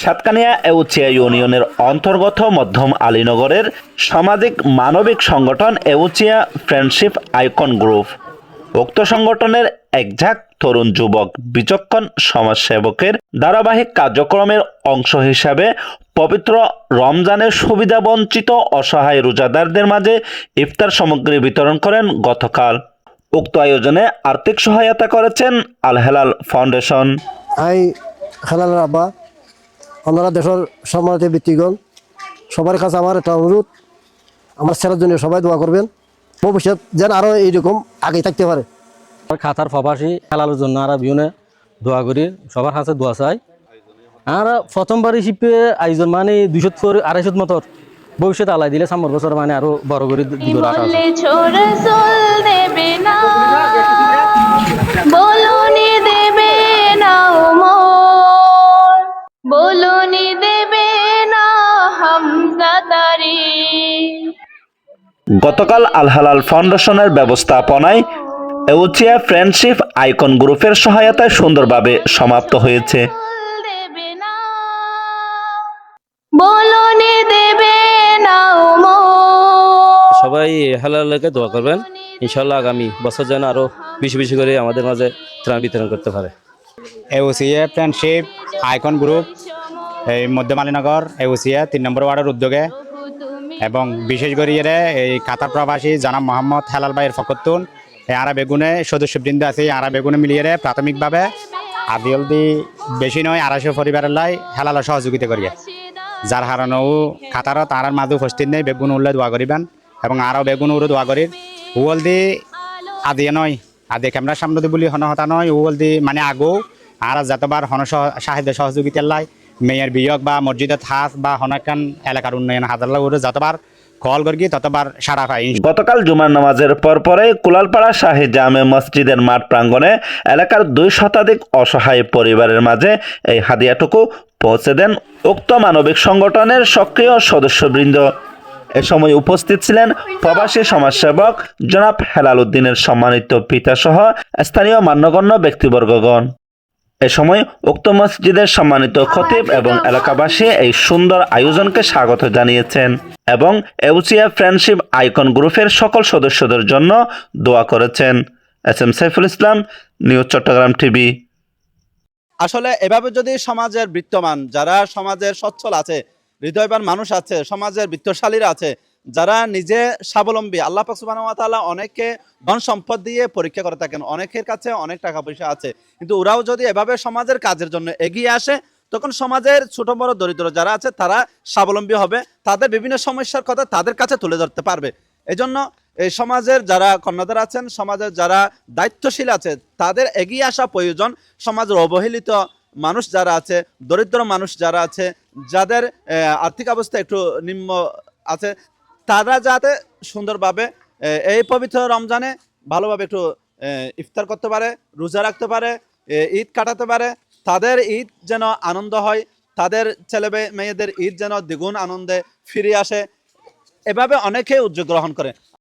সাতকানিয়া এউচিয়া ইউনিয়নের অন্তর্গত মধ্যম আলীনগরের সামাজিক মানবিক সংগঠন এউচিয়া ফ্রেন্ডশিপ আইকন গ্রুপ। উক্ত সংগঠনের একঝাঁক তরুণ যুবক বিচক্ষণ সমাজসেবকের ধারাবাহিক কার্যক্রমের অংশ হিসাবে পবিত্র রমজানের সুবিধাবঞ্চিত অসহায় রোজাদারদের মাঝে ইফতার সামগ্রী বিতরণ করেন গতকাল। উক্ত আয়োজনে আর্থিক সহায়তা করেছেন আল হেলাল ফাউন্ডেশন। হেলালের আব্বা, ওনারা দেশের সম্মানিত ব্যক্তিগণ, সবার কাছে আমার একটা অনুরোধ, আমার ছেলের জন্য সবাই দোয়া করবেন, ভবিষ্যৎ যেন আরও এইরকম আগে থাকতে পারে। খাতার প্রবাসী হেলালের জন্য আর বিউনে দোয়া করি, সবার কাছে দোয়া চাই। আর প্রথমবার হিসেবে আয়োজন মানে 200-250 মতর, ভবিষ্যৎ আলাই দিলে সামর বছর মানে আরো বড় করে দিব রাখা আছে। গতকাল আল হেলাল ফাউন্ডেশনের ব্যবস্থাপনায় এউচিয়া ফ্রেন্ডশিপ আইকন গ্রুপের সহায়তায় সুন্দরভাবে সমাপ্ত হয়েছে। সবাই হেলালকে দোয়া করবেন, ইনশাল্লাহ আগামী বছর যেন আরো বেশি বেশি করে আমাদের মাঝে ত্রাণ বিতরণ করতে পারে। এউচিয়া ফ্রেন্ডশিপ আইকন গ্রুপ এই মধ্যম আলীনগর এউচিয়া 3 নম্বর ওয়ার্ডের উদ্যোগে এবং বিশেষ করে এই কাতার প্রবাসী জানাব মোহাম্মদ হেলাল ভাইয়ের ফকতুন এই আরা বেগুনে সদস্যবৃন্দ আছে। এই আরা বেগুনে মিলিয়ে প্রাথমিকভাবে আদিলদি বেশি নয় 250 পরিবারের লাই হেলাল সহযোগিতা করিয়ে, যার হারানো কাতারও তার মাঝে উপস্থিত নেই বেগুন উল্লে দোয়া করিবেন এবং আরও বেগুন উড়ে দোয়া করি। উল দি আদিয়ে নয়, আদি ক্যামেরার সামনে দি বলি হনহতা নয়, উল দি মানে আগো আর যতবার হন সাহায্য সহযোগিতার লাই মেয়ের বিয়োগ বা মসজিদের হাস বা হনকান এলাকার উন্নয়ন হাজার উড়ে যতবার কল করি ততবার সাড়া পাই। গতকাল জুমার নামাজের পরে কুলালপাড়া শাহী জামে মসজিদের মাঠ প্রাঙ্গণে এলাকার 2 শতাধিক অসহায় পরিবারের মাঝে এই হাদিয়াটুকু পৌঁছে দেন উক্ত মানবিক সংগঠনের সক্রিয় সদস্যবৃন্দ। এ সময় উপস্থিত ছিলেন প্রবাসী সমাজসেবক জনাব হেলাল উদ্দিনের সম্মানিত পিতা সহ স্থানীয় মান্যগণ্য ব্যক্তিবর্গগণ। এ সময় উক্ত মসজিদের সম্মানিত খতিব এবং এলাকাবাসী এই সুন্দর আয়োজনকে স্বাগত জানিয়েছেন এবং এউচিয়া ফ্রেন্ডশিপ আইকন গ্রুপের সকল সদস্যদের জন্য দোয়া করেছেন। SM. Saiful Islam, news Chittagong TV. আসলে এভাবে যদি সমাজের বিত্তমান যারা সমাজের সচ্ছল আছে, হৃদয়বান মানুষ আছে, সমাজের বিত্তশালীরা আছে, যারা নিজে স্বাবলম্বী, আল্লাহ পাক সুবহানাহু ওয়া তাআলা অনেককে ধন সম্পদ দিয়ে পরীক্ষা করে থাকেন, অনেকের কাছে অনেক টাকা পয়সা আছে, কিন্তু ওরাও যদি এভাবে সমাজের কাজের জন্য এগিয়ে আসে তখন সমাজের ছোট বড় দরিদ্র যারা আছে তারা স্বাবলম্বী হবে, তাদের বিভিন্ন সমস্যার কথা তাদের কাছে তুলে ধরতে পারবে। এজন্য এই সমাজের যারা কর্ণধার আছেন, সমাজের যারা দায়িত্বশীল আছে তাদের এগিয়ে আসা প্রয়োজন। সমাজের অবহেলিত মানুষ যারা আছে, দরিদ্র মানুষ যারা আছে, যাদের আর্থিক অবস্থা একটু নিম্ন আছে, তারা যাতে সুন্দরভাবে এই পবিত্র রমজানে ভালোভাবে একটু ইফতার করতে পারে, রোজা রাখতে পারে, ঈদ কাটাতে পারে, তাদের ঈদ যেন আনন্দ হয়, তাদের ছেলে মেয়েদের ঈদ যেন দ্বিগুণ আনন্দে ফিরে আসে, এভাবে অনেকে উদ্যোগ গ্রহণ করে।